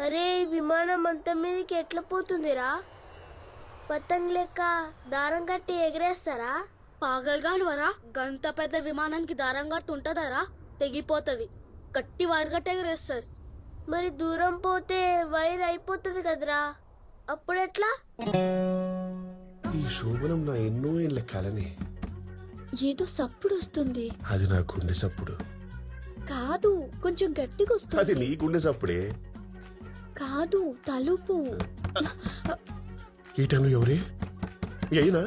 అరే విమానం అంత మీదకి ఎట్లా పోతుందిరా? పతంగ్ లెక్క దారం కట్టి ఎగరేస్తారా? పాగల్గాని వరా, గంత పెద్ద విమానానికి దారం కట్టి ఉంటదరా? తెగిపోతుంది. గట్టి వైర్ కట్టి ఎగరేస్తారు. మరి దూరం పోతే వైర్ అయిపోతుంది కదరా, అప్పుడెట్లా? ఈ శోభనం నా ఎన్నో ఏళ్ళ కలనే. ఏదో సప్పుడు వస్తుంది. అది నా గుండె సప్పుడు. కాదు, కొంచెం గట్టిగా అది వస్తుంది. నీ గుండె సప్పుడే. కాదు, తలుపు. ఈ టైంలో ఎవరే? అయినా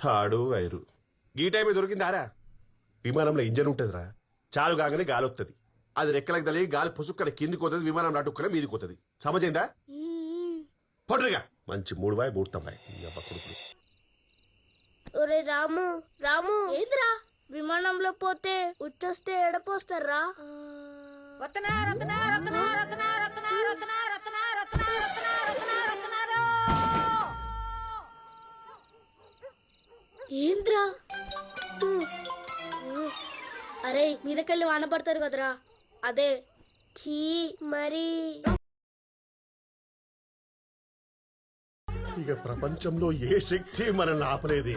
తాడు వైరు ఈ టైం దొరికిందారా? విమానంలో ఇంజన్ ఉంటదిరా, చాలు కాగానే గాలి వస్తుంది. అది రెక్కలకు తల్లి గాలి పుసుక్కన కిందికి పోతుంది, విమానం నాటుక్కన మీదికి పోతుంది. సమజైందా? పొట్టరిగా మంచి 3 కొడుకులు. ఒరే రాము రాము, ఏంద్రా విమానంలో పోతే ఉచ్చొస్తే ఎడపోస్తారా? ఏంద్రా? అరే మీదకెళ్ళి వాన పడతారు కదరా, అదే. చీ, మరి ఇక ప్రపంచంలో ఏ శక్తి మనల్ని ఆపలేదే.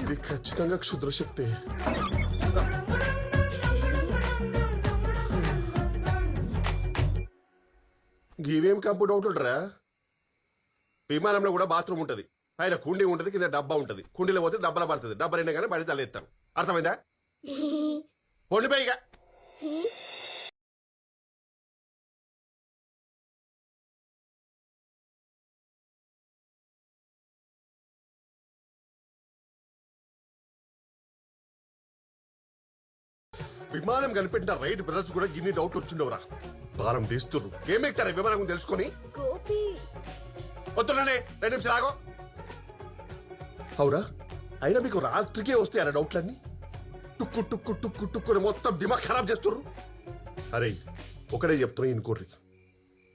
ఇది ఖచ్చితంగా క్షుద్ర శక్తి. ఇవేం కంపు డౌట్లుంటారా? విమానంలో కూడా బాత్రూమ్ ఉంటది, పైన కుండీ ఉంటది, కింద డబ్బా ఉంటది. కుండీలో పోతే డబ్బాలో పడుతుంది, డబ్బా అయినా కానీ బయట తలెత్తాం. అర్థమైందా? పొండిపోయిగా విమానం కనిపెట్టిన రైట్ బ్రదర్స్ కూడా గిన్ని డౌట్ వచ్చిండవరా. బాలం తీస్తుర్రు. ఏమెక్తారా విమానం తెలుసుకొని? గోపి, వద్దునే 2 నిమిషాలు ఆగో. అవురా, అయినా మీకు రాత్రికే వస్తాయరా డౌట్లన్నీ? టుక్కు టుక్కు టుక్కు టుక్కుని మొత్తం దిమాగ్ ఖరాబ్ చేస్తుర్రు. అరే ఒకటే చెప్తున్నా ఇనుకోర్రి,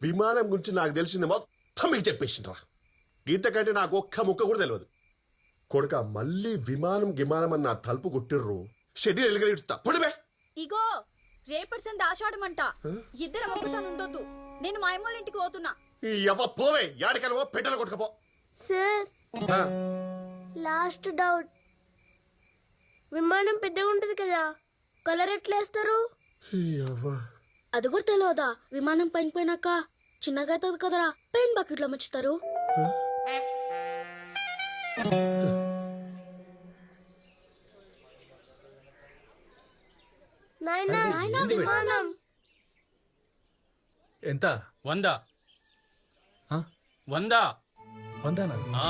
విమానం గురించి నాకు తెలిసింది మొత్తం మీకు చెప్పేసిండ్రా. గీత కంటే నాకు ఒక్క ముక్క కూడా తెలియదు. కొడుక మళ్ళీ విమానం గిమానం అని నా తలుపు కొట్టిర్రు, షెడ్యూల్ ఎలుగలిస్తా. పొడిపే ఇగో రేపటి సంది ఆషాఢమంట. ఇద్దరం ఒక్కతాను ఉండొద్దు. నేను మా అమ్మోళ్ళ ఇంటికి పోతున్నా. ఎవ పోవే, యాడికెళ్ళవో పెట్టెలు కొట్టుకపో. Sir, last doubt. విమానం పెద్దగా ఉంటది కదా, కలర్ ఎట్లా వేస్తారు? అది కూడా తెలియదా? విమానం పైన పోయినాక చిన్నగా అవుతుంది కదరా, పెయిన్ బకెట్లో ముచ్చుతారు. నాయనా విమానం ఎంత? 100. 100. 100నా?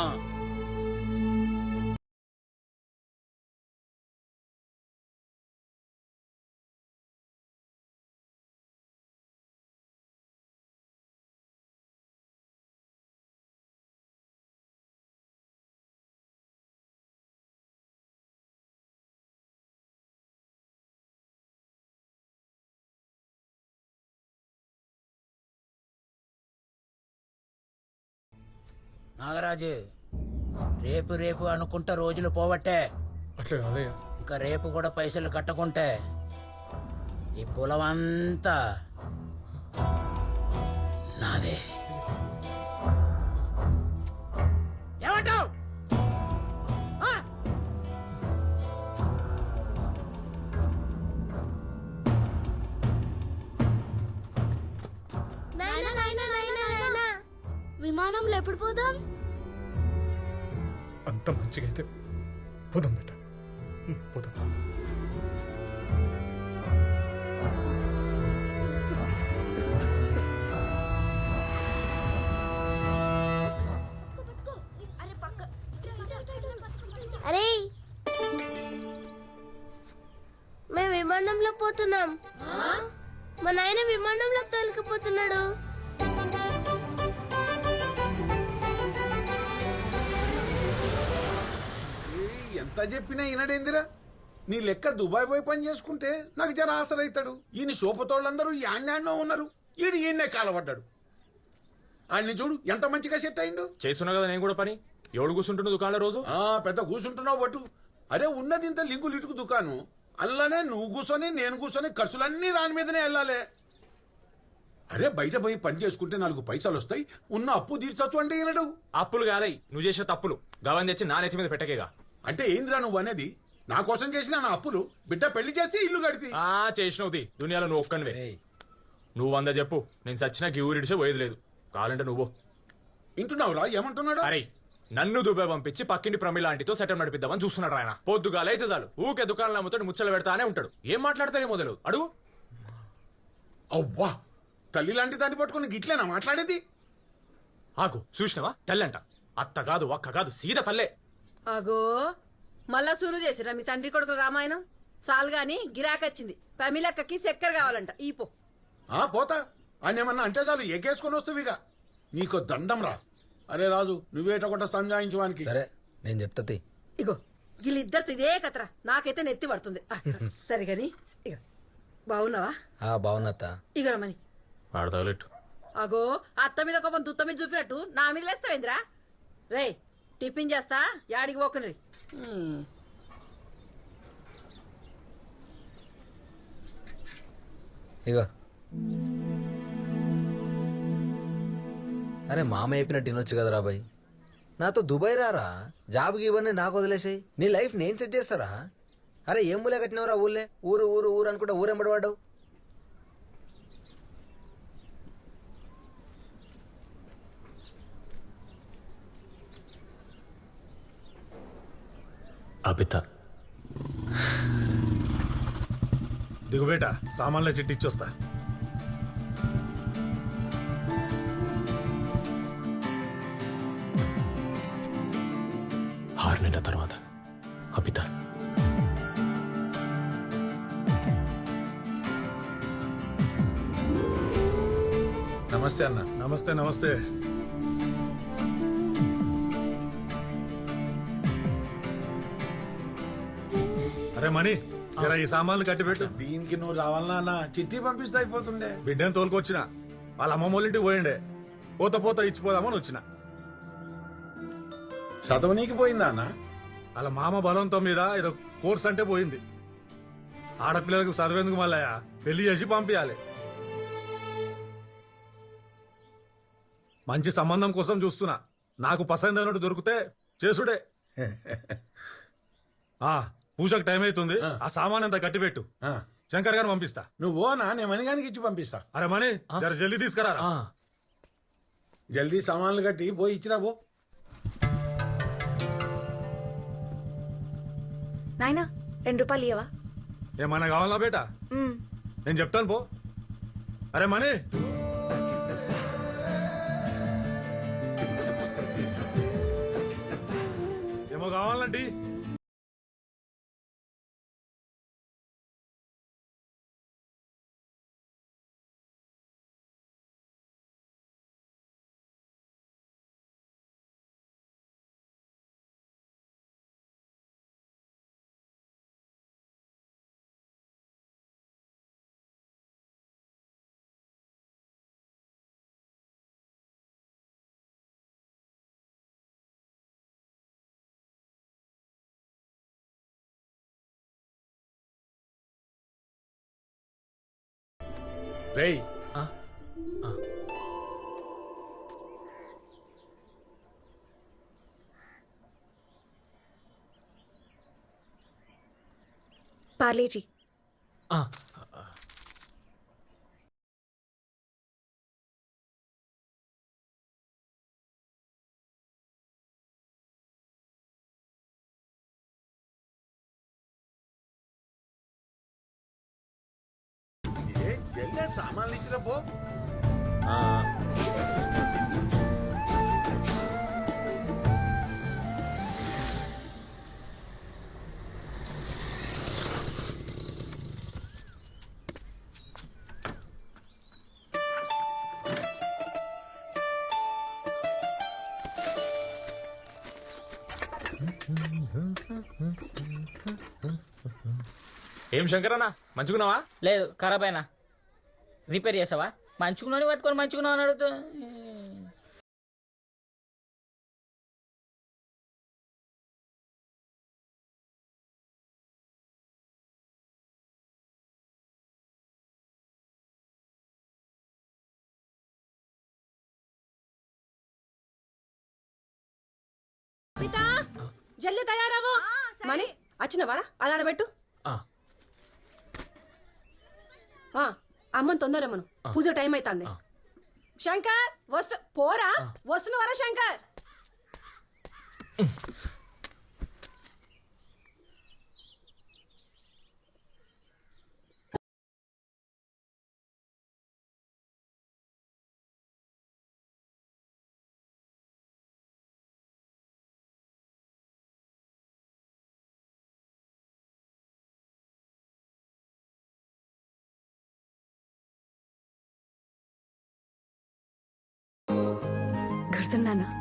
నాగరాజు, రేపు రేపు అనుకుంటా రోజులు పోవట్టే. అట్లే అదే. ఇంకా రేపు కూడా పైసలు కట్టకుంటే ఈ పొలం అంతా నాదే. ఏమంటావు? విమానంలో ఎప్పుడు పోదాం? అంత మంచిగా అయితే పోదాం బేట, పోదాం. అరే మేము విమానంలో పోతున్నాం. మా నాయన విమానంలో తోలుకుపోతున్నాడు. ఎంత చెప్పినా ఈనడేందిరా? నీ లెక్క దుబాయ్ పోయి పని చేసుకుంటే నాకు జర ఆసరైతాడు. ఈయన సోపతోళ్ళందరూ యాన్యాన్నో ఉన్నారు, ఈడు ఈయన్నే కాలపడ్డాడు. ఆయన్ని చూడు ఎంత మంచిగా సెట్ అయిండు. చేస్తున్నా కదా నేను కూడా పని. ఎవడు కూర్చుంటున్న దుకాణంలో రోజు? పెద్ద కూర్చుంటున్నావు బట్టు. అరే ఉన్నది ఇంత లింకులు ఇటుకు దుకాణం, అందులోనే నువ్వు కూర్చొని నేను కూర్చొని ఖర్చులన్నీ దాని మీదనే వెళ్ళాలి. అరే బయట పోయి పని చేసుకుంటే 4 పైసలు వస్తాయి, ఉన్న అప్పు తీర్చొచ్చు అంటే ఈనడు. అప్పులు కాదయ్, నువ్వు చేసిన తప్పులు గవన్ తెచ్చి నా నెత్తి మీద పెట్టకేగా. అంటే ఏందిరా నువ్వు అనేది? నా కోసం చేసిన నా అప్పులు బిడ్డ పెళ్లి చేసి ఇల్లు కడితే చేసినవుది దునియాలో నువ్వు ఒక్కనివే. నువ్వు 100 చెప్పు, నేను సచ్చినా గిఊరిడిసే పోయేది లేదు. కావాలంటే నువ్వు వింటున్నావురా ఏమంటున్నాడు? అరే నన్ను దుబాయ్ పంపించి పక్కింటి ప్రమిళ ఆంటీతో సెటిల్ నడిపిద్దామని చూస్తున్నాడు ఆయన. పొద్దుగాల అయితే చాలు ఊకే దుకాణంలో అమ్ముతాడు, ముచ్చలు పెడతానే ఉంటాడు. ఏం మాట్లాడతానే మొదలు అడుగు. అవ్వా, తల్లి లాంటి దాన్ని పట్టుకుని గిట్లేనా మాట్లాడేది? ఆగు, చూసినవా తెల్లంట. అత్త కాదు ఒక్క కాదు సీద తల్లే. అగో మళ్ళా సూరు చేసిరా మీ తండ్రి కొడుకు రామాయణం. సాల్గాని గిరాకొచ్చింది, పమిలక్కకి చక్కెర కావాలంట ఈపో. పోతా ఆయన ఏమన్నా అంటే చాలు ఎగేసుకొని వస్తువిగా. నీకు దండం రా. అరే రాజు, నువ్వేట కొట్ట సంజాయించడానికి. సరే నేను చెప్తా. ఇగో వీళ్ళిద్దరితో ఇదే కథరా, నాకైతే నెత్తి పడుతుంది. సరిగాని ఇగో బాగున్నావా? బాగున్నత్త. ఇగో రమని ఆడతాగలెట్టు. అగో అత్త మీద కోపం దుత్త మీద చూపినట్టు నా మీద లేస్తావేంద్రా? రే టిఫిన్ చేస్తా, యాడికి పోకండి. ఇగో అరే మామ చెప్పినట్టు వినొచ్చు కదా రాబాయ్. నాతో దుబాయ్ రారా, జాబ్కి ఇవన్నీ నాకు వదిలేసాయి. నీ లైఫ్ నేను సెట్ చేస్తారా? అరే ఏం మూలే కట్టినవరా ఊళ్ళే, ఊరు ఊరు ఊరు అనుకుంటా ఊరెంబడి వాడావు. అబిత దిగుబేట సామాన్ల చిట్టి ఇచ్చొస్తా. 6 నెలల తర్వాత అబిత నమస్తే అన్న. నమస్తే నమస్తే. అరే మణి జరా ఈ సామాన్లు కట్టిపెట్టు. దీనికి నువ్వు రావాలన్నా అన్న, చిట్టి పంపిస్తే అయిపోతుండే. బిడ్డని తోలుకొచ్చిన వాళ్ళ అమ్మమ్మ వాళ్ళ ఇంటికి పోయిండే, పోత పోత ఇచ్చిపోదామని వచ్చిన. చదవనీకి పోయిందా అన్న? వాళ్ళ మామ బలంతో మీద ఏదో కోర్స్ అంటే పోయింది. ఆడపిల్లలకు చదివేందుకు మళ్ళా పెళ్లి చేసి పంపించాలి. మంచి సంబంధం కోసం చూస్తున్నా, నాకు పసంద్ అయినట్టు దొరికితే చేసుడే. పూజకు టైం అవుతుంది, ఆ సామాన్ అంతా కట్టిపెట్టు. శంకర్ గారిని పంపిస్తా. నువ్వు ఓనా, నేను మణిగానికి ఇచ్చి పంపిస్తా. అరే మణి జర జల్దీ తీసుకురా. జల్దీ సామాన్లు కట్టి పోయి ఇచ్చిరా పో. నాయనా 2 రూపాయలు ఇవ్వవా? ఏమన్నా కావాలా బేటా? నేను చెప్తాను పో. అరే మణి ఏమో కావాలంటీ? రేయ్ పార్లేజీ. జల్దే సామాన్లు ఇచ్చిరా పో. ఏం శంకరన్నా మంచుకున్నావా? లేదు ఖరాబ్ అయినా రిపేర్ చేసావా? మంచుకున్నాను పట్టుకొని మంచుకున్నావు అని అడుగుతా. జల్ది తయారవు మని వచ్చినవారా అది ఆడబెట్టు ఆ, అమ్మని తొందరమ్మను పూజ టైం అవుతుంది శంకర్ పోరా వస్తున్నవారా శంకర్ కడుతున్నానా